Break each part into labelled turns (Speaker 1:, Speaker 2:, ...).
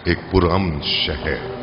Speaker 1: ایک پرامن شہر.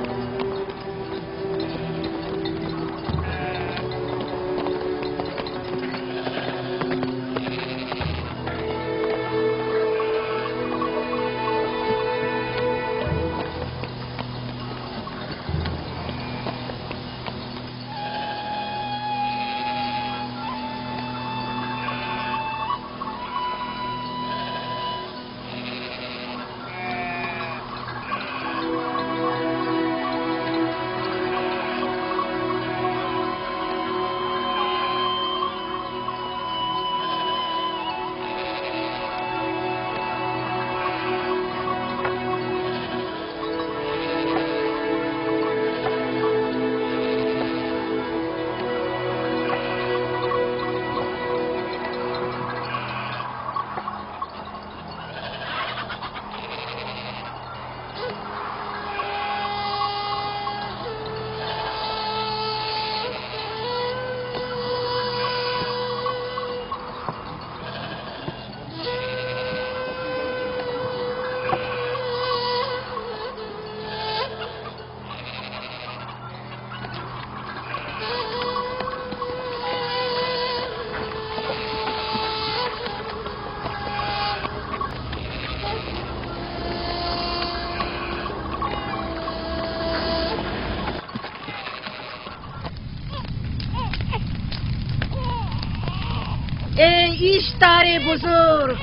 Speaker 2: اشتار بزرگ،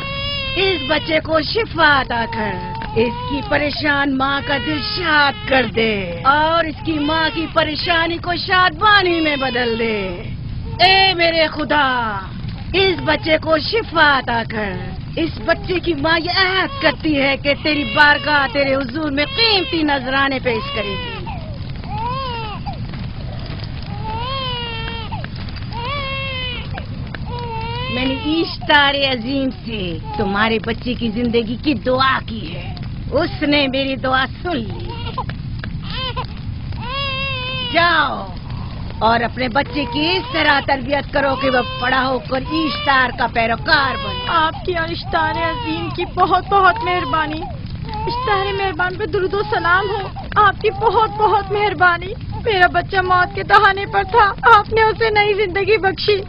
Speaker 2: اس بچے کو شفا عطا کر، اس کی پریشان ماں کا دل شاد کر دے اور اس کی ماں کی پریشانی کو شادمانی میں بدل دے. اے میرے خدا، اس بچے کو شفا عطا کر. اس بچے کی ماں یہ عہد کرتی ہے کہ تیری بارگاہ تیرے حضور میں قیمتی نذرانے پیش کرے گی. میں نے اشتار عظیم سے تمہارے بچے کی زندگی کی دعا کی ہے، اس نے میری دعا سن لی. جاؤ اور اپنے بچے کی اس طرح تربیت کرو کہ وہ بڑا ہو کر اشتار کا پیروکار بنے.
Speaker 3: آپ کی اور اشتار عظیم کی بہت بہت مہربانی. اشتار مہربان پہ درود و سلام ہو. آپ کی بہت بہت مہربانی. میرا بچہ موت کے دہانے پر تھا، آپ نے اسے نئی زندگی بخشی.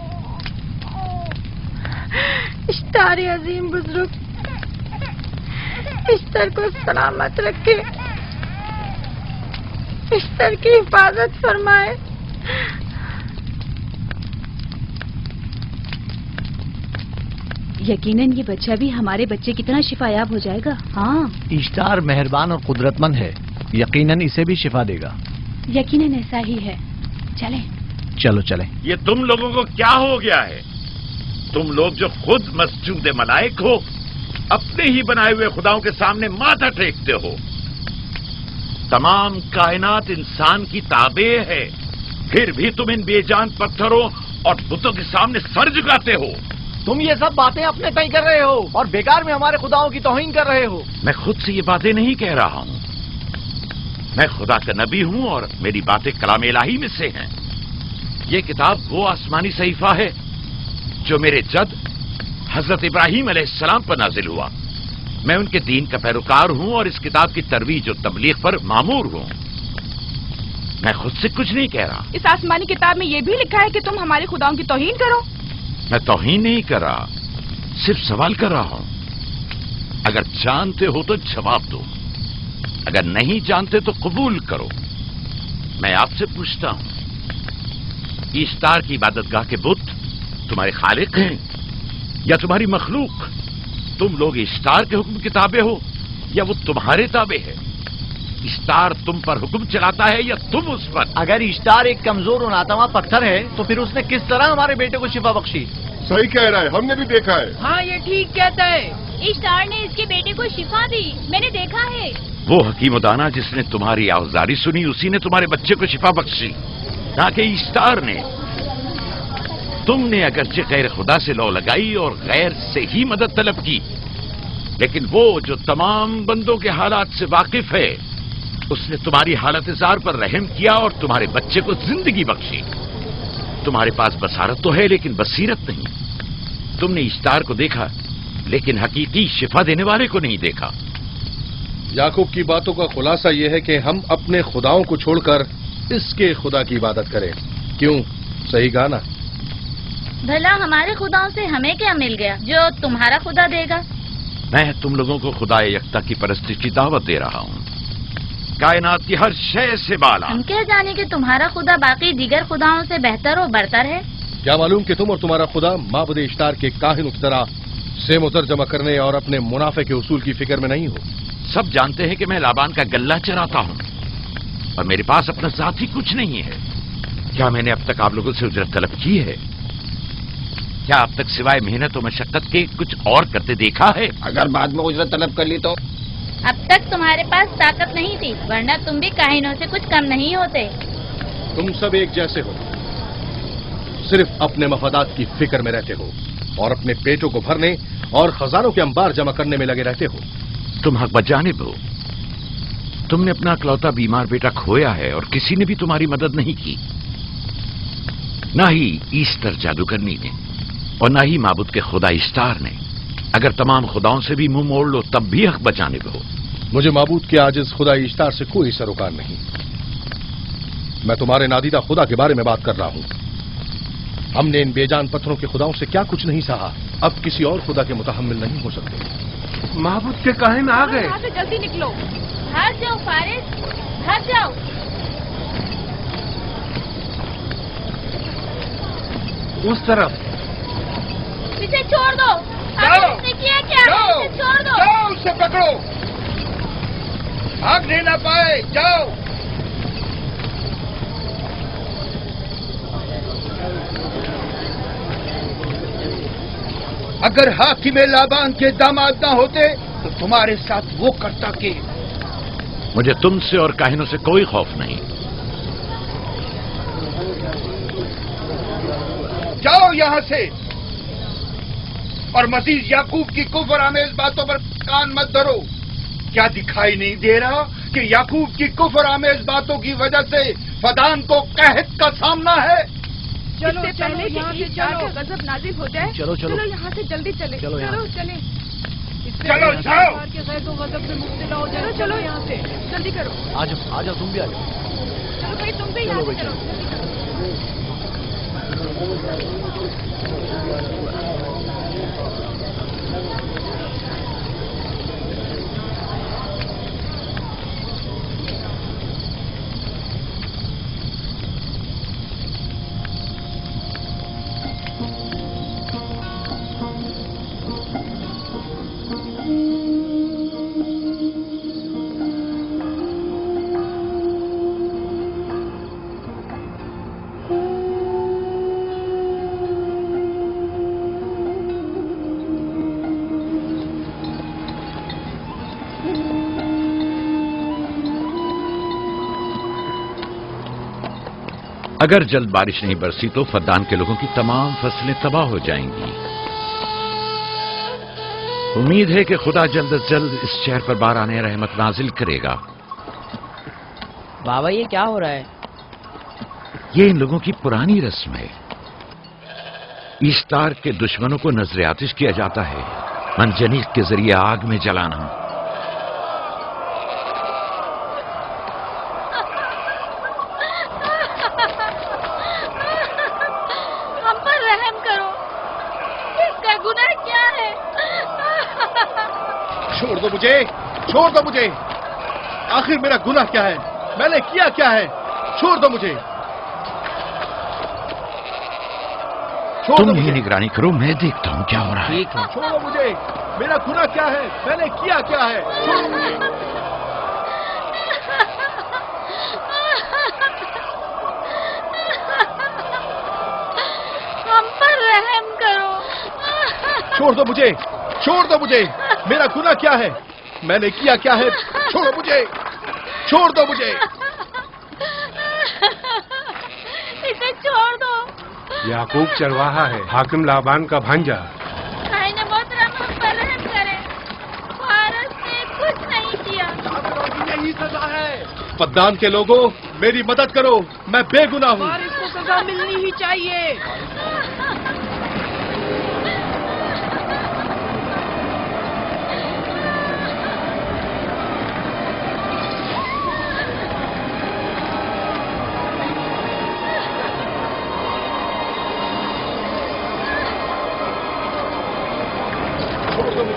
Speaker 3: اشتار عظیم بزرگ اشتر کو سلامت رکھے، اشتر کی حفاظت فرمائے.
Speaker 4: یقیناً یہ بچہ بھی ہمارے بچے کی طرح شفا یاب ہو جائے گا. ہاں،
Speaker 5: اشتار مہربان اور قدرت مند ہے، یقیناً اسے بھی شفا دے گا.
Speaker 4: یقیناً ایسا ہی ہے. چلیں.
Speaker 5: چلو چلیں.
Speaker 6: یہ تم لوگوں کو کیا ہو گیا ہے؟ تم لوگ جو خود مسجود ملائک ہو، اپنے ہی بنائے ہوئے خداؤں کے سامنے ماتھا ٹیکتے ہو. تمام کائنات انسان کی تابع ہے، پھر بھی تم ان بے جان پتھروں اور بتوں کے سامنے سر جھکاتے ہو.
Speaker 5: تم یہ سب باتیں اپنے تئیں کر رہے ہو اور بیکار میں ہمارے خداؤں کی توہین کر رہے ہو.
Speaker 6: میں خود سے یہ باتیں نہیں کہہ رہا ہوں، میں خدا کا نبی ہوں اور میری باتیں کلام الہی میں سے ہیں. یہ کتاب وہ آسمانی صحیفہ ہے جو میرے جد حضرت ابراہیم علیہ السلام پر نازل ہوا. میں ان کے دین کا پیروکار ہوں اور اس کتاب کی ترویج و تبلیغ پر مامور ہوں. میں خود سے کچھ نہیں کہہ رہا.
Speaker 3: اس آسمانی کتاب میں یہ بھی لکھا ہے کہ تم ہمارے خداؤں کی توہین کرو.
Speaker 6: میں توہین نہیں کر رہا، صرف سوال کر رہا ہوں. اگر جانتے ہو تو جواب دو، اگر نہیں جانتے تو قبول کرو. میں آپ سے پوچھتا ہوں، اشتار کی عبادت گاہ کے بت تمہارے خالق ہیں یا تمہاری مخلوق؟ تم لوگ اشتار کے حکم کے تابع ہو یا وہ تمہارے تابع ہے؟ اشتار تم پر حکم چلاتا ہے یا تم اس پر؟
Speaker 5: اگر اشتار ایک کمزور اور ناتواں پتھر ہے تو پھر اس نے کس طرح ہمارے بیٹے کو شفا بخشی؟
Speaker 1: صحیح کہہ رہا ہے، ہم نے بھی دیکھا ہے.
Speaker 2: ہاں یہ ٹھیک کہتا ہے.
Speaker 4: اشتار نے اس کے بیٹے کو شفا دی، میں نے دیکھا ہے.
Speaker 6: وہ حکیم و دانا جس نے تمہاری آوازاری سنی اسی نے تمہارے بچے کو شفا بخشی، نہ کہ اشتار نے. تم نے اگرچہ غیر خدا سے لو لگائی اور غیر سے ہی مدد طلب کی، لیکن وہ جو تمام بندوں کے حالات سے واقف ہے اس نے تمہاری حالت زار پر رحم کیا اور تمہارے بچے کو زندگی بخشی. تمہارے پاس بصارت تو ہے لیکن بصیرت نہیں. تم نے اشتار کو دیکھا لیکن حقیقی شفا دینے والے کو نہیں دیکھا.
Speaker 7: याकूब की बातों का खुलासा ये है कि हम अपने खुदाओं को छोड़कर इसके खुदा की इबादत करें। क्यों? सही कहा ना?
Speaker 8: भला हमारे खुदाओं से हमें क्या मिल गया जो तुम्हारा खुदा देगा?
Speaker 6: मैं तुम लोगों को खुदा यकता की परस्ती की दावत दे रहा हूँ, कायनात की हर शय से बाला।
Speaker 8: हम क्या जाने कि तुम्हारा खुदा बाकी दीगर खुदाओं से बेहतर और बरतर है?
Speaker 7: क्या मालूम कि तुम और तुम्हारा खुदा माबुद इश्तार के काहिनों की तरह सेम उतर जमा करने और अपने मुनाफे के उसूल की फिक्र में नहीं हो।
Speaker 6: सब जानते हैं कि मैं लाबान का गल्ला चराता हूँ और मेरे पास अपना साथी कुछ नहीं है। क्या मैंने अब तक आप लोगों से उजरत तलब की है? क्या अब तक सिवाय मेहनत और मशक्कत के कुछ और करते देखा है?
Speaker 5: अगर बाद में उजरत तलब कर ली तो?
Speaker 8: अब तक तुम्हारे पास ताकत नहीं थी, वरना तुम भी काहिनों से कुछ कम नहीं होते।
Speaker 7: तुम सब एक जैसे हो, सिर्फ अपने मफादात की फिक्र में रहते हो और अपने पेटों को भरने और खजानों के अंबार जमा करने में लगे रहते हो।
Speaker 6: तुम हक बजानिब हो। तुमने अपना इकलौता बीमार बेटा खोया है और किसी ने भी तुम्हारी मदद नहीं की, ना ही ईस्टर जादूगरनी ने और ना ही माबुद के खुदा इश्तार ने। अगर तमाम खुदाओं से भी मुंह मोड़ लो तब भी हक बजानिब हो।
Speaker 7: मुझे माबूद के आजिज खुदा इश्तार से कोई सरोकार नहीं। मैं तुम्हारे नादीदा खुदा के बारे में बात कर रहा हूं। हमने इन बेजान पत्थरों के खुदाओं से क्या कुछ नहीं सहा, अब किसी और खुदा के मुतहम्मिल नहीं हो सकते।
Speaker 1: माबूद के काहिन आ गए।
Speaker 3: यहाँ से जल्दी निकलो।
Speaker 8: भाग जाओ फारिस, भाग जाओ।
Speaker 1: उस तरफ
Speaker 8: इसे छोड़ दो।
Speaker 1: जाओ।
Speaker 8: आपने किया क्या?
Speaker 1: जाओ।
Speaker 8: इसे छोड़ दो।
Speaker 1: जाओ, उसे पकड़ो, भागने ना पाए। जाओ। अगर हाकिम लाबान के दामाद ना होते तो तुम्हारे साथ वो करता के।
Speaker 6: मुझे तुमसे और काहिनों से कोई खौफ नहीं।
Speaker 1: जाओ यहाँ से और मजीद याकूब की कुफ्र आमेज बातों पर कान मत धरो। क्या दिखाई नहीं दे रहा कि याकूब की कुफ्र आमेज बातों की वजह से फदान को कहत का सामना है?
Speaker 3: चलो पहले यहाँ से जाकर गजब नाजिल हो जाए।
Speaker 5: चलो, चलो।
Speaker 3: चलो यहाँ से जल्दी चले।
Speaker 5: चलो यहाँ
Speaker 3: चलो
Speaker 5: से।
Speaker 3: चले।
Speaker 1: चलो, जाओ।
Speaker 3: के गैर को गजब से मुब्तला हो जाए। चलो यहाँ से जल्दी करो।
Speaker 5: आ जाओ, तुम भी आ जाओ।
Speaker 3: चलो भाई, तुम भी यहाँ
Speaker 5: चलो
Speaker 3: से
Speaker 5: भाई,
Speaker 3: चलो।
Speaker 6: अगर जल्द बारिश नहीं बरसी तो फद्दान के लोगों की तमाम फसलें तबाह हो जाएंगी। उम्मीद है कि खुदा जल्द अज जल्द इस शहर पर बाराने रहमत नाजिल करेगा।
Speaker 9: बाबा ये क्या हो रहा है?
Speaker 6: ये इन लोगों की पुरानी रस्म है। ईस्तार के दुश्मनों को नजर आतिश किया जाता है, मंजनीक के जरिए आग में जलाना।
Speaker 8: हम पर रहम करो, इसका गुनाह क्या है?
Speaker 7: छोड़ दो मुझे, छोड़ दो मुझे। आखिर मेरा गुनाह क्या है? मैंने किया क्या है? छोड़ दो मुझे। छोड़
Speaker 6: तुम
Speaker 7: दो
Speaker 6: ही
Speaker 7: मुझे।
Speaker 6: निगरानी करो, मैं देखता हूं क्या हो रहा है।
Speaker 9: ठीक है।
Speaker 7: छोड़ो मुझे। मेरा गुनाह क्या है? मैंने किया क्या है? छोड़ो मुझे।
Speaker 8: हम पर रहम करो।
Speaker 7: छोड़ दो मुझे, छोड़ दो मुझे। मेरा गुनाह क्या है? मैंने किया क्या है? छोड़ो मुझे, छोड़ दो मुझे।
Speaker 8: इसे छोड़ दो।
Speaker 10: याकूब चरवाहा है, हाकिम लाबान का भांजा।
Speaker 8: खाने मोहतरम हम पर रहम करे। फारस ने कुछ नहीं किया।
Speaker 7: यही सजा है। पद्दान के लोगों, मेरी मदद करो, मैं बेगुनाह हूँ।
Speaker 3: और इसको सजा मिलनी ही चाहिए।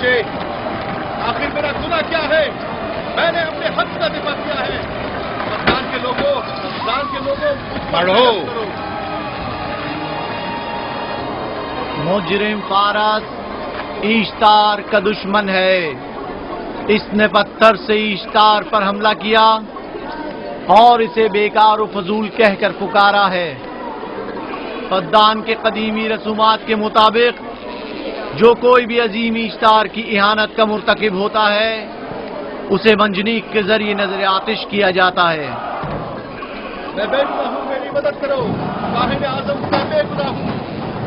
Speaker 7: مجھے آخر میرا گناہ کیا ہے؟ میں نے اپنے حق کا دفاع کیا ہے. افغان کے لوگوں
Speaker 1: پڑھو.
Speaker 5: مجرم فارس ایشتار کا دشمن ہے. اس نے پتھر سے ایشتار پر حملہ کیا اور اسے بیکار و فضول کہہ کر پکارا ہے. فدان کے قدیمی رسومات کے مطابق جو کوئی بھی عظیم ایشتار کی اہانت کا مرتکب ہوتا ہے اسے منجنیق کے ذریعے نظر آتش کیا جاتا ہے.
Speaker 7: میں بے گناہ ہوں، میری مدد کرو. صاحب اعظم میں بے گناہ ہوں،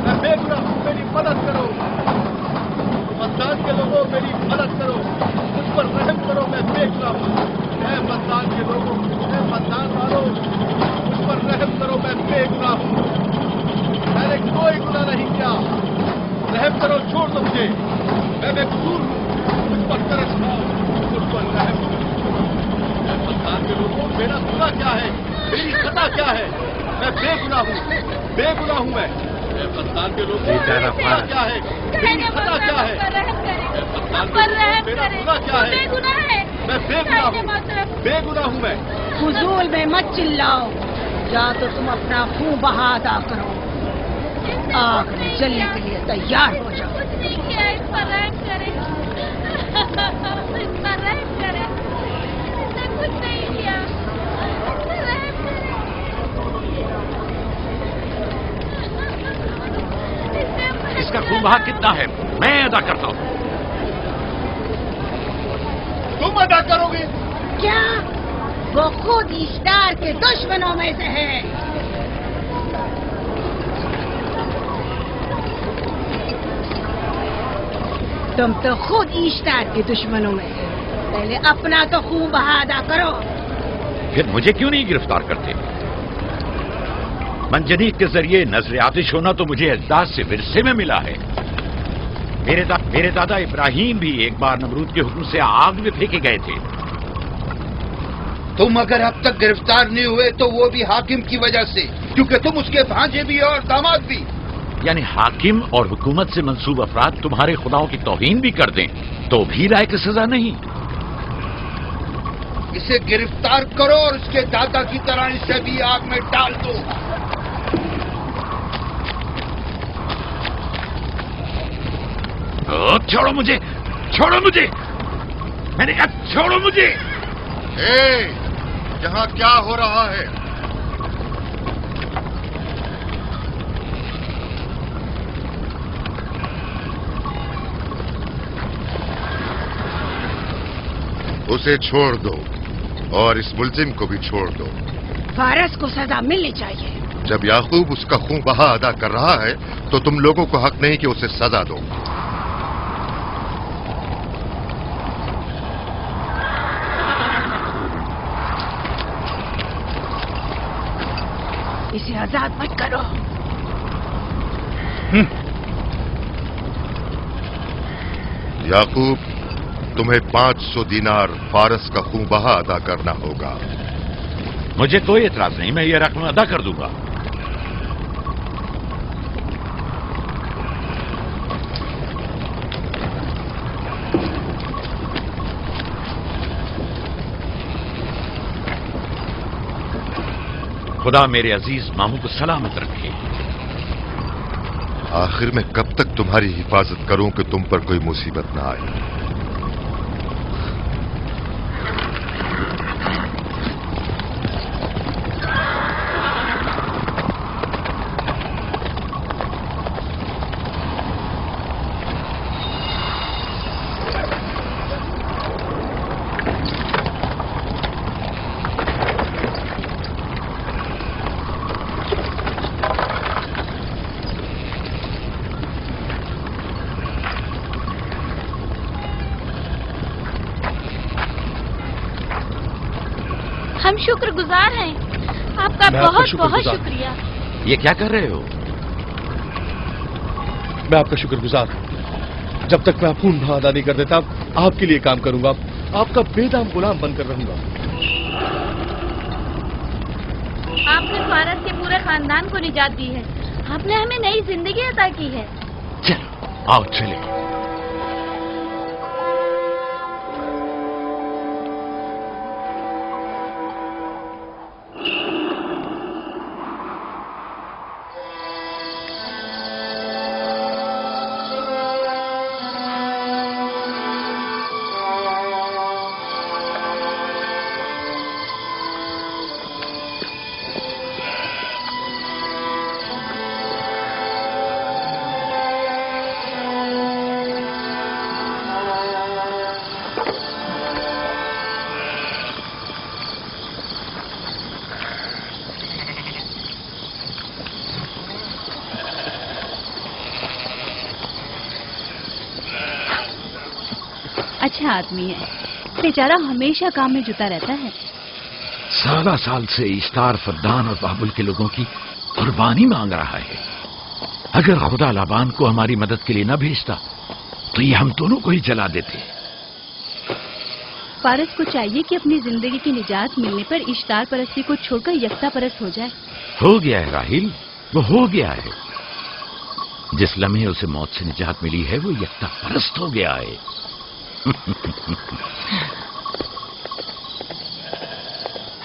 Speaker 7: میں بے گناہ ہوں، میری مدد کرو. مدان کے لوگوں میری مدد کرو، مجھ پر رحم کرو، میں بے گناہ ہوں. اے مدان کے لوگوں، اے مدان والوں، مجھ پر رحم کرو، میں بے گناہ ہوں. میں نے کوئی گناہ نہیں کیا. رحم کرو، چھوڑ دو مجھے، میں بے قصور ہوں. مجھ پر ترس کھاؤ، مجھ پر رحم کرو. اے مدان کے لوگوں، میرا گناہ کیا ہے؟ میری خطا کیا ہے؟ میں بے گناہ ہوں، بے گناہ ہوں. میں اے مدان کے لوگوں، میری خطا کیا ہے؟ میری خطا کیا ہے؟ اے مدان کے لوگوں، میرا گناہ کیا ہے؟ میں بے گناہ ہوں، بے گناہ ہوں. میں
Speaker 2: فضول میں مت چلاؤ، یا تو تم اپنا خون بہا ادا کرو. آگ میں جلنے کے لیے تیار ہو جاؤ.
Speaker 8: کچھ نہیں کیا، اس پر رحم کرے، اس پر رحم کرے. اس نے کچھ نہیں کیا، اس پر رحم کرے.
Speaker 6: اس کا خون بہا کتنا ہے میں ادا کرتا ہوں.
Speaker 7: تم ادا کرو گے؟
Speaker 2: کیا وہ خود ایشتار کے دشمنوں میں سے ہے؟ تم تو خود ایشتار کے دشمنوں میں سے. پہلے اپنا تو خون بہا ادا کرو.
Speaker 6: پھر مجھے کیوں نہیں گرفتار کرتے؟ منجنیق کے ذریعے نظر آتش ہونا تو مجھے اجداد سے ورثے میں ملا ہے. میرے دادا ابراہیم بھی ایک بار نمرود کے حکم سے آگ میں پھینکے گئے تھے.
Speaker 1: تم اگر اب تک گرفتار نہیں ہوئے تو وہ بھی حاکم کی وجہ سے، کیونکہ تم اس کے بھانجے بھی اور داماد بھی.
Speaker 6: یعنی حاکم اور حکومت سے منسوب افراد تمہارے خداؤں کی توہین بھی کر دیں تو بھی لائق سزا نہیں؟
Speaker 1: اسے گرفتار کرو اور اس کے دادا کی طرح اسے بھی آگ میں ڈال دو.
Speaker 6: چھوڑو مجھے، چھوڑو مجھے، میں نے کہا چھوڑو مجھے.
Speaker 7: یہاں کیا ہو رہا ہے؟
Speaker 9: اسے چھوڑ دو اور اس ملزم کو بھی چھوڑ دو.
Speaker 2: فارس کو سزا ملنی چاہیے.
Speaker 9: جب یعقوب اس کا خون بہا ادا کر رہا ہے تو تم لوگوں کو حق نہیں کہ اسے سزا دو.
Speaker 2: اسے آزاد مت کرو.
Speaker 9: یعقوب، تمہیں 500 دینار فارس کا خون بہا ادا کرنا ہوگا.
Speaker 6: مجھے کوئی اعتراض نہیں، میں یہ رقم ادا کر دوں گا. خدا میرے عزیز ماموں کو سلامت رکھے.
Speaker 9: آخر میں کب تک تمہاری حفاظت کروں کہ تم پر کوئی مصیبت نہ آئے؟
Speaker 8: ہم شکر گزار ہیں آپ کا. بہت بہت شکریہ.
Speaker 6: یہ کیا کر رہے ہو؟
Speaker 7: میں آپ کا شکر گزار ہوں. جب تک میں خون بہا ادا نہیں کر دیتا آپ کے لیے کام کروں گا. آپ کا بے دام غلام بن کر رہوں گا.
Speaker 8: آپ نے فارس کے پورے خاندان کو نجات دی ہے. آپ نے ہمیں نئی زندگی عطا کی ہے.
Speaker 6: چلو آؤ چلے.
Speaker 4: اچھا آدمی ہے، بیچارہ ہمیشہ کام میں جتا رہتا ہے۔
Speaker 6: سالہ سال سے اشتار فدان اور بابل کے لوگوں کی قربانی مانگ رہا ہے۔ اگر خدا لابان کو ہماری مدد کے لیے نہ بھیجتا تو یہ ہم دونوں کو ہی جلا دیتے۔
Speaker 4: فارس کو چاہیے کہ اپنی زندگی کی نجات ملنے پر اشتار پرستی کو چھوڑ کر یکتا پرست ہو جائے۔
Speaker 6: ہو گیا ہے راہیل، وہ ہو گیا ہے۔ جس لمحے اسے موت سے نجات ملی ہے وہ یکتا پرست ہو گیا ہے۔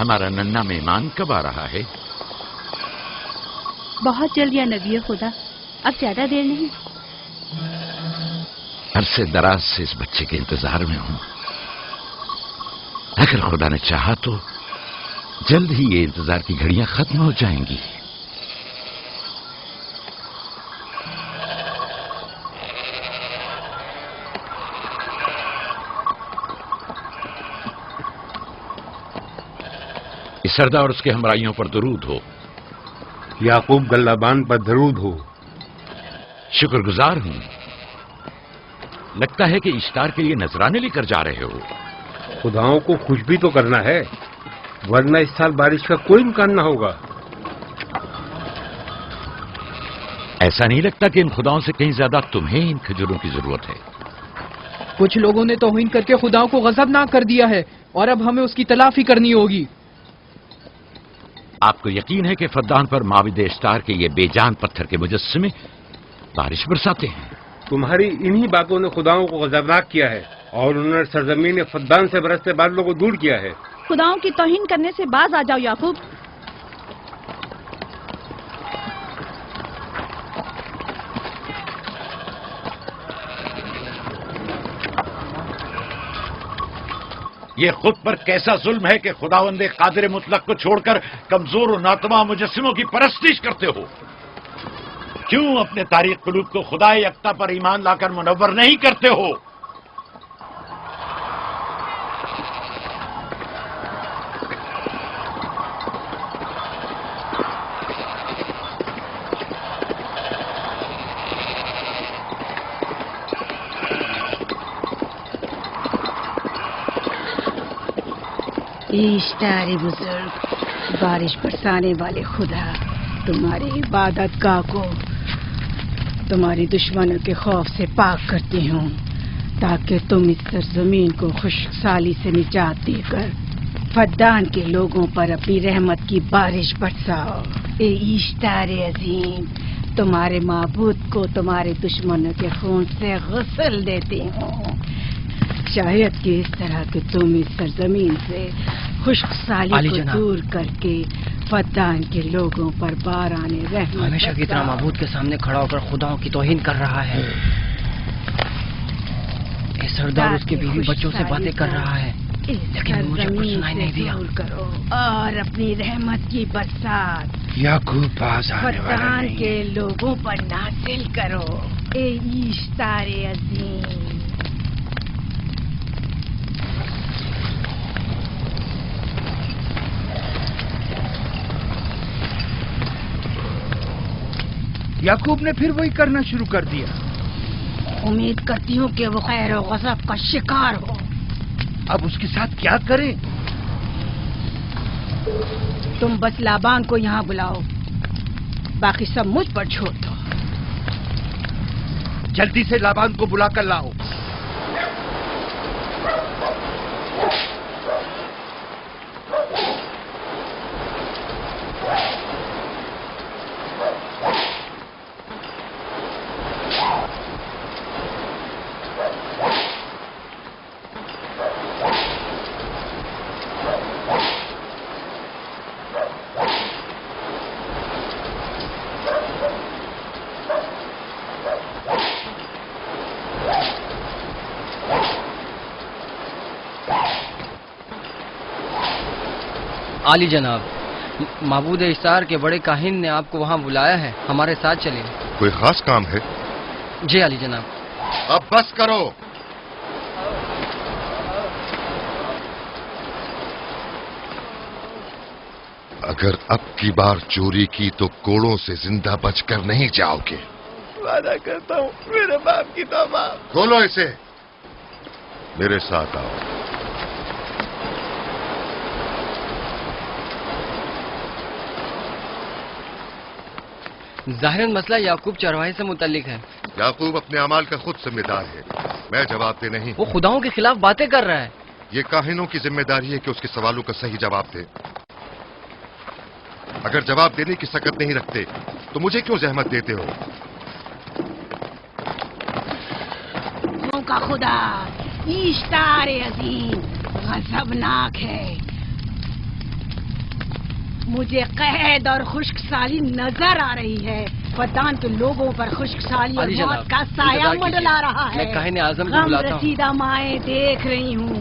Speaker 6: ہمارا ننھا مہمان کب آ رہا ہے؟
Speaker 4: بہت جلد یا نبی خدا، اب زیادہ دیر نہیں۔
Speaker 6: عرصے دراز سے اس بچے کے انتظار میں ہوں۔ اگر خدا نے چاہا تو جلد ہی یہ انتظار کی گھڑیاں ختم ہو جائیں گی۔ اس سردار اور اس کے ہمراہیوں پر درود ہو۔
Speaker 10: یعقوب گلابان پر درود ہو۔
Speaker 6: شکر گزار ہوں۔ لگتا ہے کہ اشتار کے لیے نذرانے لے کر جا رہے ہو۔
Speaker 10: خداؤں کو خوش بھی تو کرنا ہے، ورنہ اس سال بارش کا کوئی امکان نہ ہوگا۔
Speaker 6: ایسا نہیں لگتا کہ ان خداؤں سے کہیں زیادہ تمہیں ان کھجوروں کی ضرورت ہے؟
Speaker 11: کچھ لوگوں نے توہین کر کے خداؤں کو غضبناک کر دیا ہے اور اب ہمیں اس کی تلافی کرنی ہوگی۔
Speaker 6: آپ کو یقین ہے کہ فدان پر معبد اشتار کے یہ بے جان پتھر کے مجسمے بارش برساتے ہیں؟
Speaker 10: تمہاری انہی باتوں نے خداؤں کو غضبناک کیا ہے اور انہوں نے سرزمین فدان سے برستے بادلوں کو دور کیا ہے۔
Speaker 3: خداؤں کی توہین کرنے سے باز آ جاؤ یعقوب۔
Speaker 6: یہ خود پر کیسا ظلم ہے کہ خداوند قادر مطلق کو چھوڑ کر کمزور و ناتواں مجسموں کی پرستش کرتے ہو؟ کیوں اپنے تاریخ قلوب کو خدا یکتا پر ایمان لا کر منور نہیں کرتے ہو؟
Speaker 2: اشتار بزرگ، بارش برسانے والے خدا، تمہاری عبادت گاہ کو تمہاری دشمنوں کے خوف سے پاک کرتی ہوں تاکہ تم اس سرزمین کو خشک سالی سے نجات دے کر فدان کے لوگوں پر اپنی رحمت کی بارش برساؤ۔ اے اشتار عظیم، تمہارے معبود کو تمہارے دشمنوں کے خون سے غسل دیتی ہوں، شاید کہ اس طرح کہ تم اس سرزمین سے خشک سالی کو دور کر کے فدان کے لوگوں پر باران رحمت
Speaker 12: ہمیشہ کی طرح معبود کے سامنے کھڑا ہو کر خداؤں کی توہین کر رہا ہے۔ یہ سردار اس کے بیوی بچوں سے باتیں کر رہا ہے لیکن مجھے کچھ سنائی نہیں دیا۔
Speaker 2: کرو اور اپنی رحمت کی برسات
Speaker 1: یعقوب پاس آنے والا
Speaker 2: فدان
Speaker 1: نہیں۔
Speaker 2: کے لوگوں پر نازل کرو۔ اے اشتار عظیم،
Speaker 1: یعقوب نے پھر وہی کرنا شروع کر دیا۔
Speaker 2: امید کرتی ہوں کہ وہ خیر و غضب کا شکار ہو۔
Speaker 1: اب اس کے ساتھ کیا کریں؟
Speaker 2: تم بس لابان کو یہاں بلاؤ، باقی سب مجھ پر چھوڑ دو۔
Speaker 1: جلدی سے لابان کو بلا کر لاؤ۔
Speaker 12: عالی جناب، معبود اشتار کے بڑے کاہن نے آپ کو وہاں بلایا ہے، ہمارے ساتھ چلیں۔
Speaker 9: کوئی خاص کام ہے؟
Speaker 12: جی عالی جناب۔
Speaker 9: اب بس کرو۔ اگر اب کی بار چوری کی تو کوڑوں سے زندہ بچ کر نہیں جاؤ گے۔
Speaker 5: وعدہ کرتا ہوں میرے باپ کی توبہ۔
Speaker 9: کھولو اسے۔ मेरे साथ आओ।
Speaker 12: ज़ाहिरन मसला याकूब चरवाहे से मुतल्लिक है।
Speaker 9: याकूब अपने अमाल का खुद जिम्मेदार है, मैं जवाब दे नहीं।
Speaker 12: वो खुदाओं के खिलाफ बातें कर रहा है।
Speaker 9: ये काहिनों की जिम्मेदारी है कि उसके सवालों का सही जवाब दे। अगर जवाब देने की सकत नहीं रखते तो मुझे क्यों जहमत देते हो?
Speaker 2: का खुदा इश्तार अजीम गजबनाक है। मुझे कैद और खुश्क साली नजर आ रही है। फद्दान के लोगों पर खुश्क साली और मौत का साया मंडला रहा है।
Speaker 12: मैं काहिन आज़म को बुलाता हूं।
Speaker 2: रसीदा माएँ देख रही हूँ।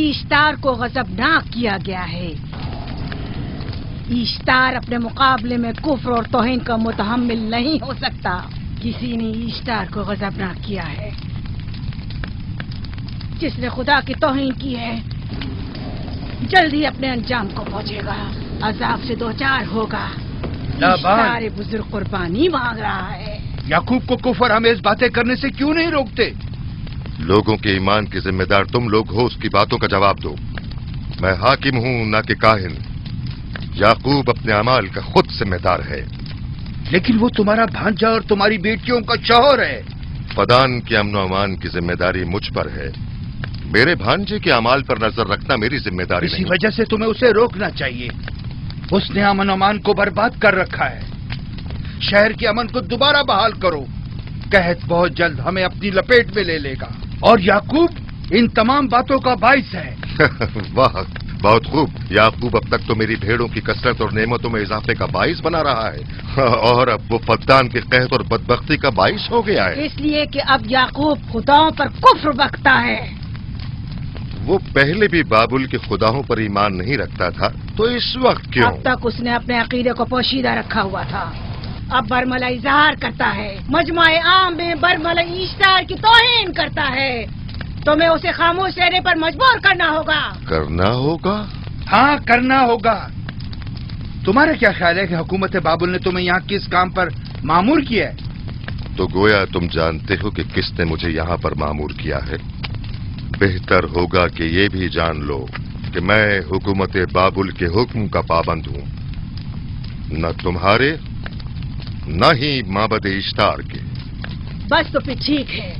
Speaker 2: इश्तार को गजबनाक किया गया है। इश्तार अपने मुकाबले में कुफ्र और तौहीन का मुतहम्मिल नहीं हो सकता। किसी ने इश्तार को गजबनाक किया है। जिसने खुदा की तौहीन की है जल्दी अपने अंजाम को पहुंचेगा, अजाब से दो चार होगा। इश्तार बुजुर्ग कुर्बानी मांग रहा है।
Speaker 1: याकूब को कुफर आमेज बातें करने से क्यों नहीं रोकते?
Speaker 9: लोगों के ईमान के जिम्मेदार तुम लोग हो, उसकी बातों का जवाब दो। मैं हाकिम हूं ना कि काहिन। याकूब अपने अमाल का खुद जिम्मेदार है।
Speaker 1: लेकिन वो तुम्हारा भांजा और तुम्हारी बेटियों का शौहर है।
Speaker 9: फदान के अमन अमान की जिम्मेदारी मुझ पर है। मेरे भांजे के अमाल पर नजर रखना मेरी जिम्मेदारी नहीं।
Speaker 1: इसी वजह से तुम्हें उसे रोकना चाहिए। उसने अमन अमान को बर्बाद कर रखा है। शहर के अमन को दोबारा बहाल करो। कहत बहुत जल्द हमें अपनी लपेट में ले लेगा और याकूब इन तमाम बातों का बाइस है।
Speaker 9: वाह, बहुत खूब। याकूब अब तक तो मेरी भेड़ों की कसरत और नेमतों में इजाफे का बाइस बना रहा है और अब वो फद्दान के कहत और बदबख्ती का बाइस हो गया है।
Speaker 2: इसलिए कि अब याकूब खुदाओं पर कुफ्र बकता है।
Speaker 9: वो पहले भी बाबुल के खुदाओं पर ईमान नहीं रखता था, तो इस वक्त क्यों?
Speaker 2: अब तक उसने अपने अकीदे को पोशीदा रखा हुआ था। अब बरमला इजहार करता है, मजमाए आम में बरमला इश्तार की तौहीन करता है। तुम्हें उसे खामोश रहने पर मजबूर करना होगा।
Speaker 9: करना होगा?
Speaker 1: हाँ, करना होगा। तुम्हारा क्या ख्याल है कि हुकूमत बाबुल ने तुम्हें यहाँ किस काम पर मामूर किया है?
Speaker 9: तो गोया तुम जानते हो कि किसने मुझे यहाँ पर मामूर किया है। बेहतर होगा कि ये भी जान लो कि मैं हुकूमत बाबुल के हुक्म का पाबंद हूँ, न तुम्हारे न ही माबद इश्तार के।
Speaker 2: बस तो फिर ठीक है।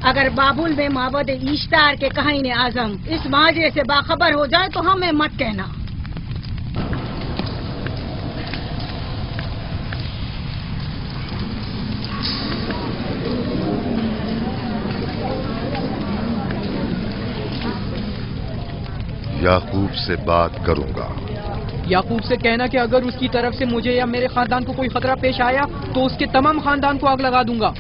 Speaker 2: अगर बाबुल में माबद इश्तार के काहिन आजम इस माजरे से बाखबर हो जाए तो हमें मत कहना।
Speaker 9: याकूब से बात करूंगा।
Speaker 11: याकूब से कहना कि अगर उसकी तरफ से मुझे या मेरे खानदान को कोई खतरा पेश आया तो उसके तमाम खानदान को आग लगा दूंगा।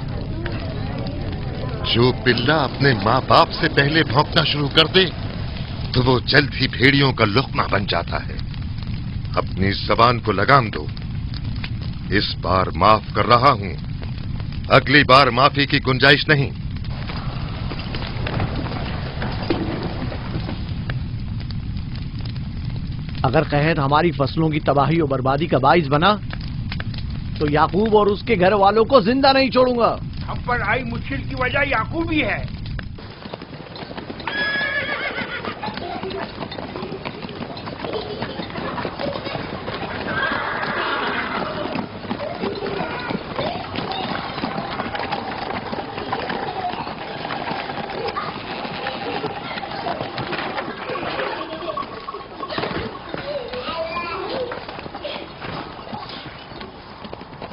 Speaker 9: जो पिल्ला अपने माँ बाप से पहले भौंकना शुरू कर दे तो वो जल्द ही भेड़ियों का लुक़मा बन जाता है। अपनी जबान को लगाम दो। इस बार माफ कर रहा हूं, अगली बार माफी की गुंजाइश नहीं।
Speaker 5: अगर कहत हमारी फसलों की तबाही और बर्बादी का बाइस बना तो याकूब और उसके घर वालों को जिंदा नहीं छोड़ूंगा।
Speaker 1: हम पर आई मुश्किल की वजह याकूब ही है।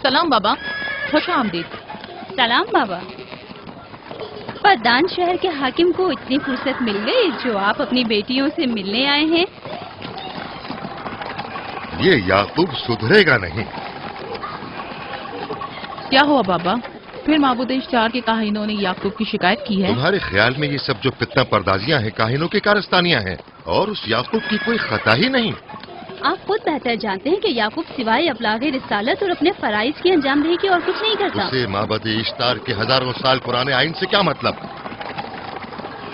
Speaker 13: सलाम बाबा, खुश आमदीद।
Speaker 4: सलाम बाबा। फद्दान शहर के हाकिम को इतनी फुर्सत मिल गई जो आप अपनी बेटियों से मिलने आए हैं।
Speaker 9: ये याकूब सुधरेगा नहीं।
Speaker 13: क्या हुआ बाबा? फिर माबूद इश्तार के काहिनों ने याकूब की शिकायत की है?
Speaker 9: तुम्हारे ख्याल में ये सब जो फितना पर्दाजियां हैं काहिनों की कारस्तानियां हैं और उस याकूब की कोई खता ही नहीं।
Speaker 4: आप खुद बेहतर जानते हैं कि याकूब सिवाय अबलागे रिसालत और अपने फराइज की अंजामदही की और कुछ नहीं करता।
Speaker 9: उसे माबद इश्तार के हजारों साल पुराने आइन से क्या मतलब?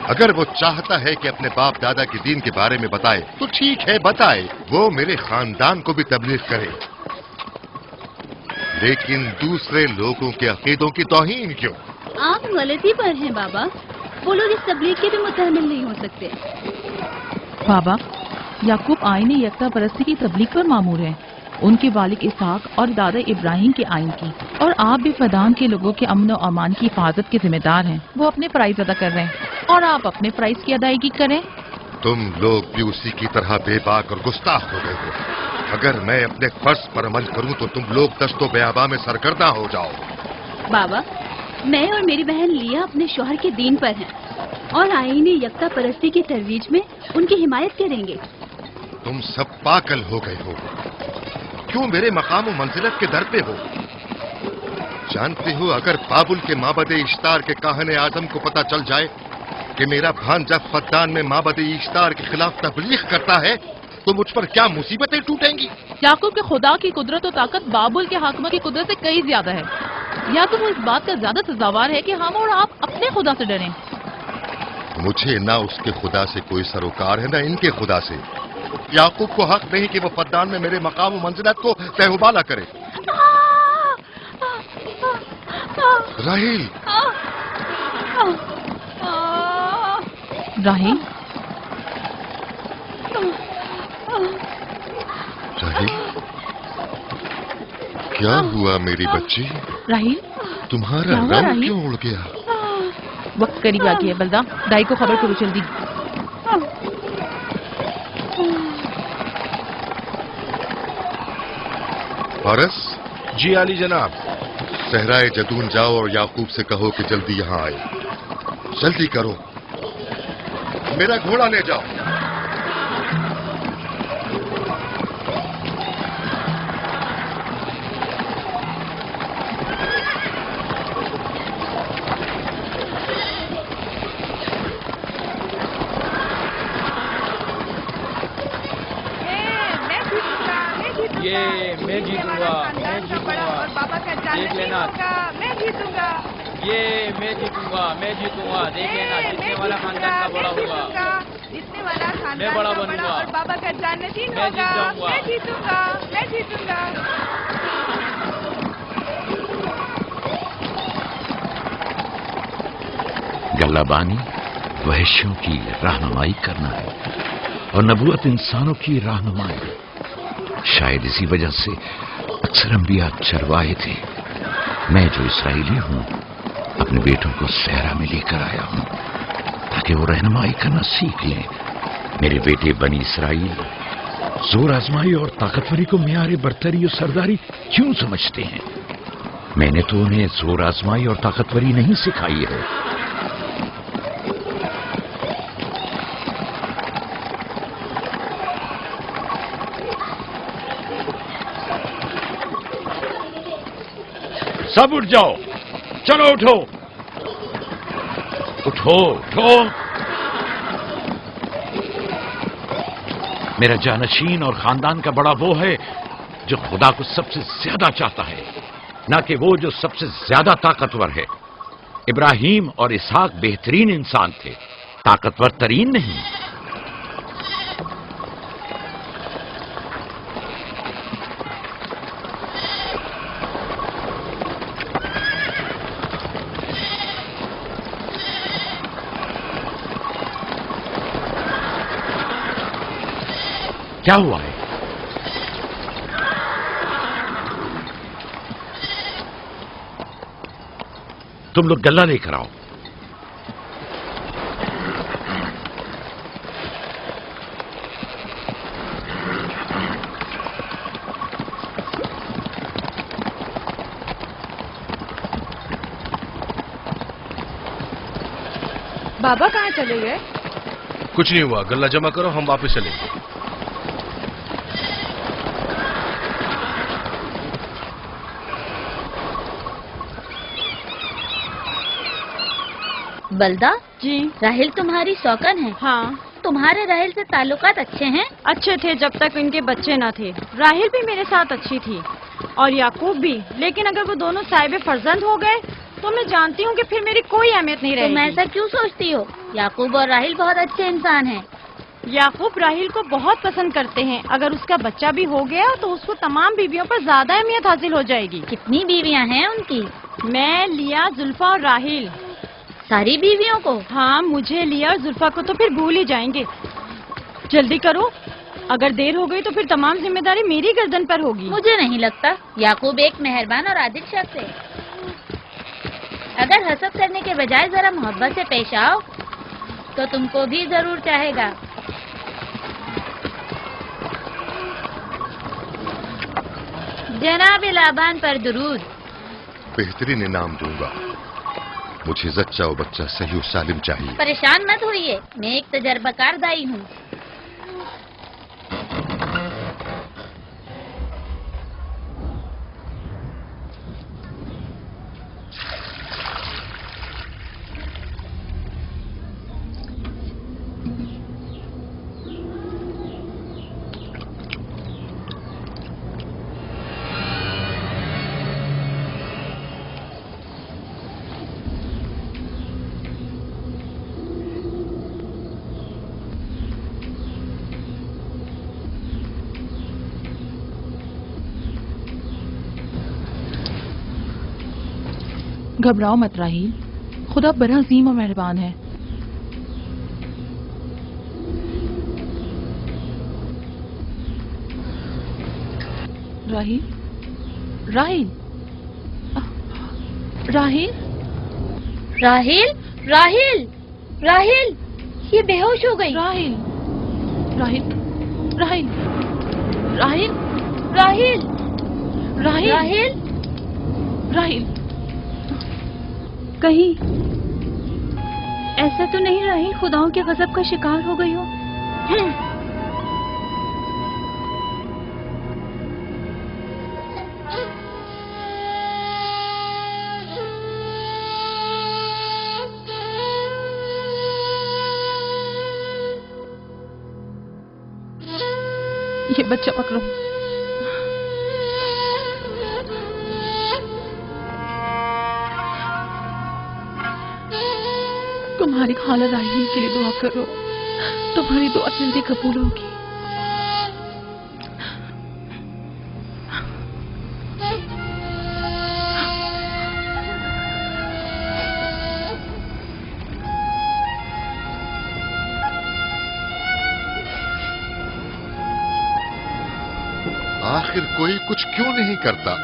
Speaker 9: अगर वो चाहता है कि अपने बाप दादा के दीन के बारे में बताए तो ठीक है, बताए। वो मेरे खानदान को भी तबलीग करे, लेकिन दूसरे लोगों के अकीदों की तौहीन क्यों?
Speaker 4: आप गलती पर हैं बाबा। वो लोग इस तबलीग के भी मुतहम्मिल नहीं हो सकते।
Speaker 13: बाबा, याकूब आईन यकता परस्ती की तबलीग पर मामूर है, उनके वालिद इसहाक और दादा इब्राहिम के आइन की, और आप भी फदान के लोगों के अमन और अमान की हिफाजत के जिम्मेदार हैं। वो अपने फराइज अदा कर रहे हैं और आप अपने फराइज की अदायगी करें।
Speaker 9: तुम लोग भी उसी की तरह बेबाक और गुस्ताख हो गए हो। अगर मैं अपने फर्ज पर अमल करूं तो तुम लोग दस्तो बेआबा में सरगर्दा हो जाओ।
Speaker 4: बाबा, मैं और मेरी बहन लिया अपने शौहर के दीन पर हैं और आईन यकता परस्ती की तरवीज में उनकी हिमायत करेंगे।
Speaker 9: तुम सब पागल हो गए हो। क्यों मेरे मकाम और मंजिलत के दर पे हो? जानते हो, अगर बाबुल के माबद इश्तार के काहने आजम को पता चल जाए कि मेरा भांजा फद्दान में माबद इश्तार के खिलाफ तबलीग करता है तो मुझ पर क्या मुसीबतें टूटेंगी।
Speaker 13: याकूब के खुदा की कुदरत और ताकत बाबुल के हाकिम की कुदरत से कई ज्यादा है। या तो वो इस बात का ज्यादा सजावार है कि हम और आप अपने खुदा से डरें।
Speaker 9: मुझे ना उसके खुदा से कोई सरोकार है, ना इनके खुदा से। याकूब को हक नहीं कि वो फद्दान में मेरे मकाम और मंजिलत को तहबाला करे। राहिल,
Speaker 13: राहिल,
Speaker 9: राहिल, क्या हुआ मेरी बच्ची?
Speaker 13: राहिल,
Speaker 9: तुम्हारा रंग क्यों उड़ गया?
Speaker 13: वक्त करीब आ गया। बलदा, दाई को खबर करो जल्दी।
Speaker 9: फारस?
Speaker 7: जी आली जनाब।
Speaker 9: सहराए जदून जाओ और याकूब से कहो कि जल्दी यहाँ आए। जल्दी करो, मेरा घोड़ा ले जाओ।
Speaker 11: ये मैं जीतूंगा, मैं जीतूंगा, देख लेना।
Speaker 3: मैं जीतूंगा,
Speaker 11: ये मैं जीतूंगा, मैं जीतूंगा, देख लेना। जीतने वाला खानदान का बड़ा होगा,
Speaker 3: जीतने वाला खानदान
Speaker 11: मैं बड़ा
Speaker 3: का
Speaker 11: बनूंगा
Speaker 3: और बाबा का जान्नतीन
Speaker 11: मैं जीत
Speaker 3: होगा।
Speaker 11: जाऊंगा।
Speaker 3: मैं जीतूंगा, मैं जीतूंगा।
Speaker 6: गल्लाबानी वहशियों की रहनुमाई करना है और नबूवत इंसानों की रहनुमाई। शायद इसी वजह से अक्सर अंबिया चरवाहे थे। मैं जो इसराइली हूँ अपने बेटों को सहरा में लेकर आया हूँ ताकि वो रहनुमाई करना सीख लें। मेरे बेटे बनी इसराइल जोर आजमाई और ताकतवरी को मियारे बरतरी और सरदारी क्यों समझते हैं? मैंने तो उन्हें जोर आजमाई और ताकतवरी नहीं सिखाई है। सब उठ जाओ, चलो उठो, उठो, उठो। मेरा जानशीन और खानदान का बड़ा वो है जो खुदा को सबसे ज्यादा चाहता है, ना कि वो जो सबसे ज्यादा ताकतवर है। इब्राहिम और इसहाक बेहतरीन इंसान थे, ताकतवर तरीन नहीं। क्या हुआ है? तुम लोग गल्ला लेकर आओ।
Speaker 3: बाबा कहाँ चले गए?
Speaker 7: कुछ नहीं हुआ, गल्ला जमा करो, हम वापस चलेंगे।
Speaker 4: बलदा
Speaker 3: जी,
Speaker 4: राहिल तुम्हारी शौकन है।
Speaker 3: हाँ,
Speaker 4: तुम्हारे राहिल से ताल्लुकात अच्छे हैं?
Speaker 3: अच्छे थे जब तक इनके बच्चे न थे। राहिल भी मेरे साथ अच्छी थी और याकूब भी, लेकिन अगर वो दोनों साहिब फर्जंद हो गए तो मैं जानती हूँ कि फिर मेरी कोई अहमियत नहीं रहेगी।
Speaker 4: तुम ऐसा क्यों सोचती हो? याकूब और राहिल बहुत अच्छे इंसान हैं।
Speaker 3: याकूब राहिल को बहुत पसंद करते हैं। अगर उसका बच्चा भी हो गया तो उसको तमाम बीवियों पर ज्यादा अहमियत हासिल हो जाएगी।
Speaker 4: कितनी बीवियां हैं उनकी?
Speaker 3: मैं, लिया, जुल्फा और राहिल।
Speaker 8: सारी बीवियों को?
Speaker 3: हाँ, मुझे, लिया और जुल्फा को तो फिर भूल ही जाएंगे। जल्दी करो, अगर देर हो गई तो फिर तमाम जिम्मेदारी मेरी गर्दन पर होगी।
Speaker 8: मुझे नहीं लगता। याकूब एक मेहरबान और आदिल शख्स है। अगर हसद करने के बजाय जरा मोहब्बत से पेश आओ तो तुमको भी जरूर चाहेगा। जनाब लाबान पर दुरूद।
Speaker 9: बेहतरीन इनाम दूंगा। मुझे जच्चा और बच्चा सही और सालिम चाहिए।
Speaker 8: परेशान मत होइए, मैं एक तजर्बाकार दाई हूँ।
Speaker 13: घबराओ मत राहील, खुदा बड़ा अजीम और मेहरबान है। राहील, राहील, राहील,
Speaker 8: राहील, राहील, राहील, ये बेहोश हो गई।
Speaker 13: राहील, राहील, राहील, राहील,
Speaker 8: राहील,
Speaker 13: राहील,
Speaker 8: राहील,
Speaker 13: राहील।
Speaker 4: कहीं ऐसा तो नहीं राहील खुदाओं के गजब का शिकार हो गई हो?
Speaker 13: ये बच्चा पकड़ो। तुम्हारी खाला राहील के लिए दुआ करो, तुम्हारी दुआ जल्दी कबूल होगी।
Speaker 9: आखिर कोई कुछ क्यों नहीं करता?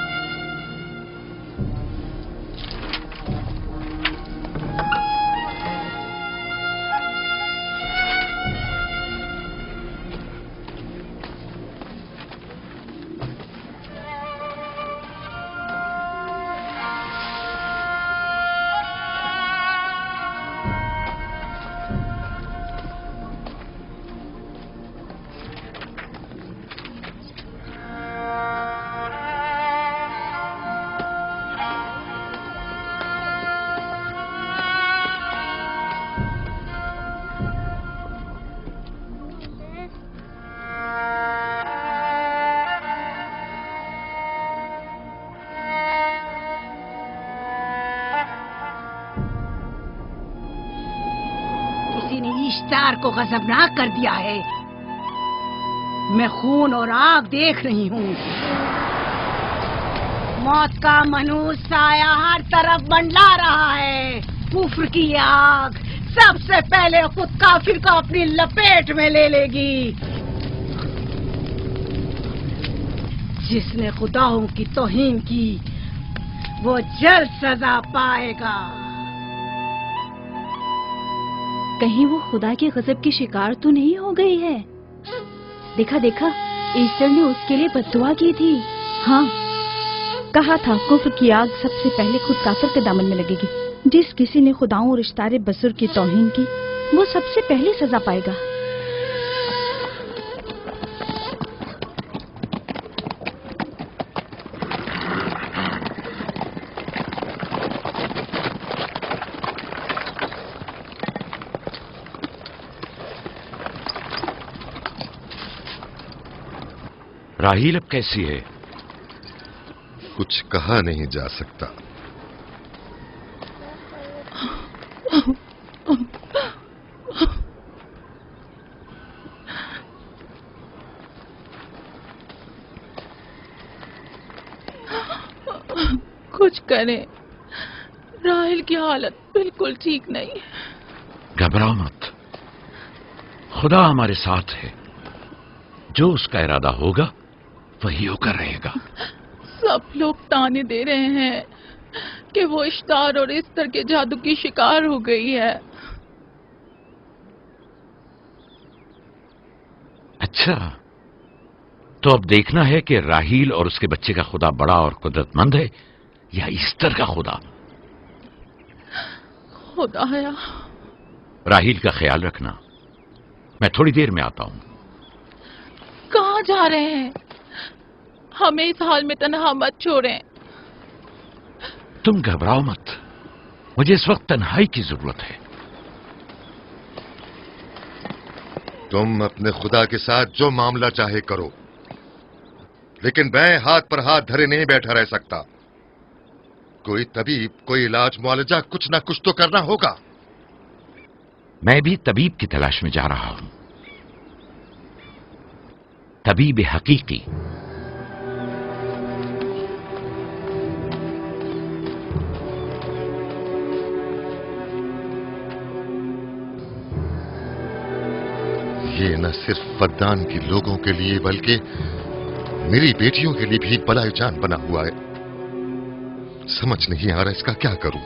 Speaker 2: इश्तार को गजबनाक कर दिया है। मैं खून और आग देख रही हूँ। मौत का मनूस साया हर तरफ मंडला रहा है। कुफ्र की आग सबसे पहले खुद काफिर को अपनी लपेट में ले लेगी। जिसने खुदाओं की तौहीन की वो जल्द सजा पाएगा।
Speaker 4: कहीं वो खुदा के गजब की शिकार तो नहीं हो गई है? देखा देखा, ईस्टर ने उसके लिए बद्दुआ की थी।
Speaker 14: हाँ, कहा था कुफ्र की आग सबसे पहले खुद काफिर के दामन में लगेगी। जिस किसी ने खुदाओं और इश्तारे बसुर की तौहीन की वो सबसे पहले सजा पाएगा।
Speaker 6: राहील अब कैसी है?
Speaker 9: कुछ कहा नहीं जा सकता।
Speaker 13: कुछ करें, राहील की हालत बिल्कुल ठीक नहीं।
Speaker 6: घबराओ मत, खुदा हमारे साथ है। जो उसका इरादा होगा वही होकर रहेगा।
Speaker 13: सब लोग ताने दे रहे हैं कि वो इश्तार और इस्तर के जादू की शिकार हो गई है।
Speaker 6: अच्छा, तो अब देखना है कि राहील और उसके बच्चे का खुदा बड़ा और कुदरतमंद है या ईस्टर का खुदा।
Speaker 13: खुदाया,
Speaker 6: राहील का ख्याल रखना, मैं थोड़ी देर में आता हूं।
Speaker 13: कहाँ जा रहे हैं? हमें इस हाल में तन्हा मत छोड़ें।
Speaker 6: तुम घबराओ मत, मुझे इस वक्त तन्हाई की जरूरत है।
Speaker 9: तुम अपने खुदा के साथ जो मामला चाहे करो, लेकिन मैं हाथ पर हाथ धरे नहीं बैठा रह सकता। कोई तबीब, कोई इलाज, मुआलजा, कुछ ना कुछ तो करना होगा।
Speaker 6: मैं भी तबीब की तलाश में जा रहा हूं, तबीब हकीकी।
Speaker 9: ये न सिर्फ फद्दान के लोगों के लिए बल्कि मेरी बेटियों के लिए भी बलाए जान बना हुआ है। समझ नहीं आ रहा इसका क्या करूं।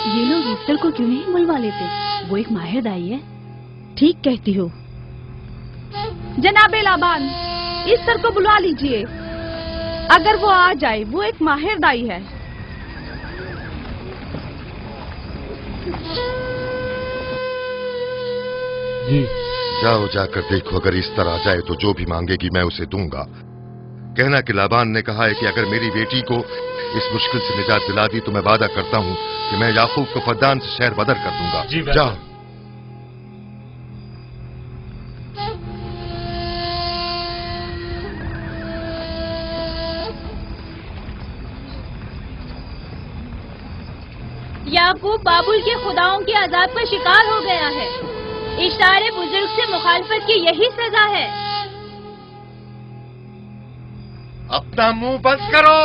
Speaker 4: ये लोग ईस्टर को क्यों नहीं बुलवा लेते? वो एक माहिर दाई है।
Speaker 14: ठीक कहती हो। जनाबे लाबान, ईस्टर को बुलवा लीजिए। अगर वो आ जाए, वो एक माहिर दाई है।
Speaker 10: जी।
Speaker 9: जाओ, जाकर देखो, अगर इस तरह आ जाए तो जो भी मांगेगी मैं उसे दूंगा। कहना कि लाबान ने कहा है कि अगर मेरी बेटी को इस मुश्किल से निजात दिला दी तो मैं वादा करता हूं कि मैं याकूब को फद्दान से शहर बदर कर दूंगा। जाओ।
Speaker 4: याकूब बाबुल के खुदाओं के अजाब का शिकार हो गया है। इशारे बुजुर्ग से मुखालफत की यही सजा है।
Speaker 9: अपना मुंह बंद करो।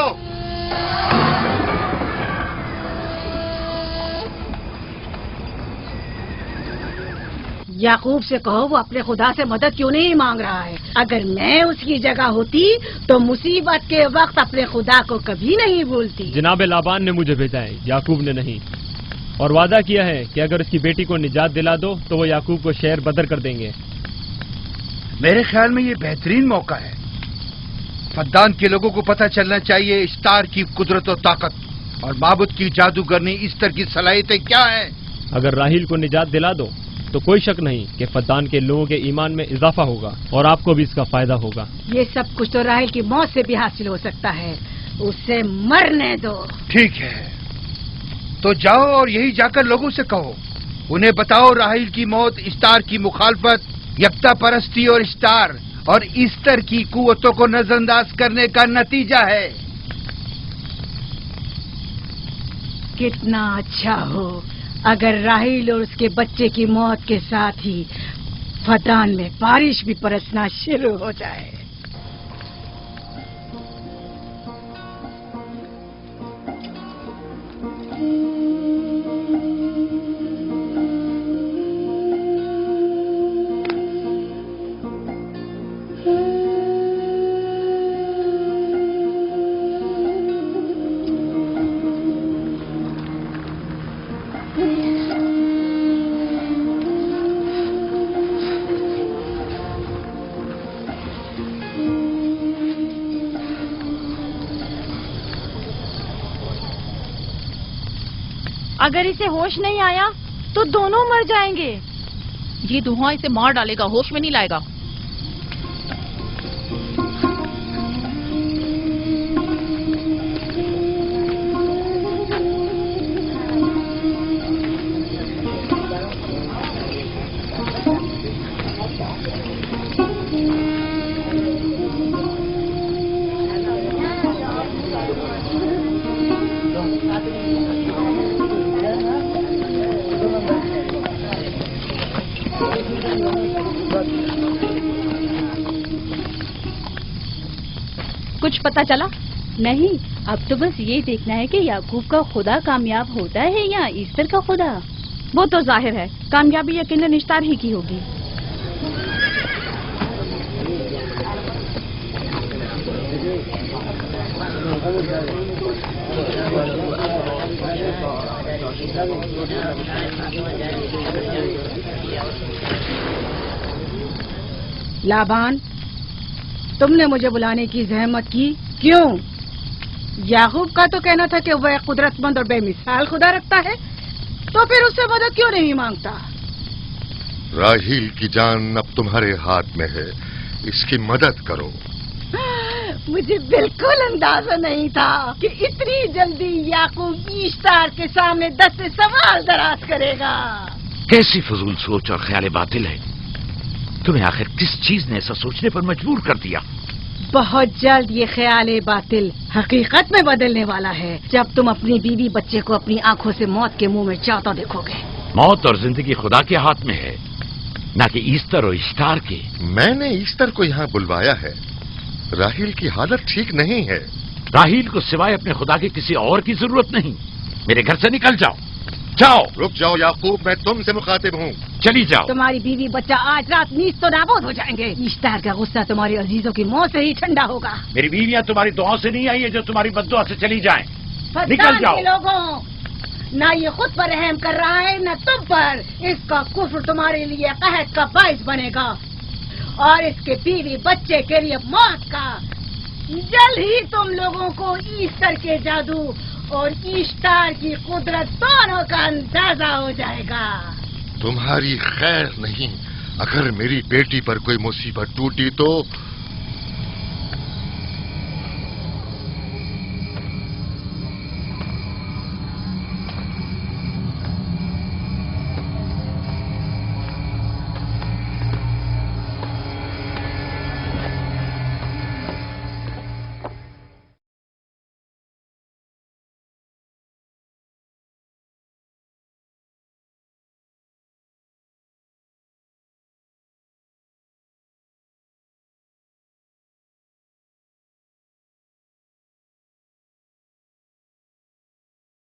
Speaker 2: याकूब से कहो वो अपने खुदा से मदद क्यों नहीं मांग रहा है। अगर मैं उसकी जगह होती तो मुसीबत के वक्त अपने खुदा को कभी नहीं भूलती।
Speaker 15: जनाब लाबान ने मुझे भेजा है, याकूब ने नहीं, और वादा किया है कि अगर उसकी बेटी को निजात दिला दो तो वो याकूब को शहर बदर कर देंगे।
Speaker 1: मेरे ख्याल में ये बेहतरीन मौका है। फद्दान के लोगों को पता चलना चाहिए इस्तार की कुदरत और ताकत और माबुद की जादूगरनी ईस्टर की सलाहियतें क्या हैं।
Speaker 15: अगर राहील को निजात दिला दो तो कोई शक नहीं कि फद्दान के लोगों के ईमान में इजाफा होगा और आपको भी इसका फायदा होगा।
Speaker 2: ये सब कुछ तो राहील की मौत से भी हासिल हो सकता है। उसे मरने दो।
Speaker 1: ठीक है, तो जाओ और यही जाकर लोगों से कहो, उन्हें बताओ राहील की मौत इस्तार की मुखालफत, यकता परस्ती और इस्तार और ईस्टर की कुव्वतों को नजरअंदाज करने का नतीजा है। कितना अच्छा हो अगर राहील और उसके बच्चे की मौत के साथ ही फद्दान में बारिश भी बरसना शुरू हो जाए।
Speaker 3: اگر اسے ہوش نہیں آیا تو دونوں مر جائیں گے.
Speaker 13: یہ دھواں اسے مار ڈالے گا، ہوش میں نہیں لائے گا.
Speaker 14: کچھ پتا چلا؟
Speaker 4: نہیں، اب تو بس یہ دیکھنا ہے کہ یعقوب کا خدا کامیاب ہوتا ہے یا ایسٹر کا خدا.
Speaker 14: وہ تو ظاہر ہے کامیابی یقیناً اشتار ہی کی ہوگی.
Speaker 2: لابان، تم نے مجھے بلانے کی زحمت کی کیوں؟ یعقوب کا تو کہنا تھا کہ وہ ایک قدرت مند اور بے مثال خدا رکھتا ہے، تو پھر اس سے مدد کیوں نہیں مانگتا؟
Speaker 9: راہیل کی جان اب تمہارے ہاتھ میں ہے، اس کی مدد کرو.
Speaker 2: مجھے بالکل اندازہ نہیں تھا کہ اتنی جلدی یعقوب اشتار کے سامنے 10 سوال دراز کرے گا.
Speaker 6: کیسی فضول سوچ اور خیال باطل ہے. تمہیں آخر کس چیز نے ایسا سوچنے پر مجبور کر دیا؟
Speaker 2: بہت جلد یہ خیال باطل حقیقت میں بدلنے والا ہے جب تم اپنی بیوی بچے کو اپنی آنکھوں سے موت کے منہ میں جاتا دیکھو گے.
Speaker 6: موت اور زندگی خدا کے ہاتھ میں ہے، نہ کہ ایسٹر اور اشتار کے.
Speaker 9: میں نے ایسٹر کو یہاں بلوایا ہے. راہیل کی حالت ٹھیک نہیں ہے.
Speaker 6: راہیل کو سوائے اپنے خدا کے کسی اور کی ضرورت نہیں. میرے گھر سے نکل جاؤ. جاؤ.
Speaker 9: رک جاؤ یعقوب، میں تم سے مخاطب ہوں.
Speaker 6: چلی جاؤ.
Speaker 2: تمہاری بیوی بچہ آج رات نیز تو نابود ہو جائیں گے. اشتار کا غصہ تمہارے عزیزوں کی موت سے ہی ٹھنڈا ہوگا.
Speaker 6: میری بیویاں تمہاری دعاؤں سے نہیں آئی ہے جو تمہاری بددعا سے چلی جائیں. نکل جاؤ.
Speaker 2: لوگوں، نہ یہ خود پر رحم کر رہا ہے نہ تم پر. اس کا کفر تمہارے لیے قحط کا باعث بنے گا اور اس کے بیوی بچے کے لیے موت کا. جلد ہی تم لوگوں کو ایسٹر کے جادو اور اشتار کی قدرت دونوں کا اندازہ ہو جائے گا.
Speaker 9: تمہاری خیر نہیں. اگر میری بیٹی پر کوئی مصیبت ٹوٹی تو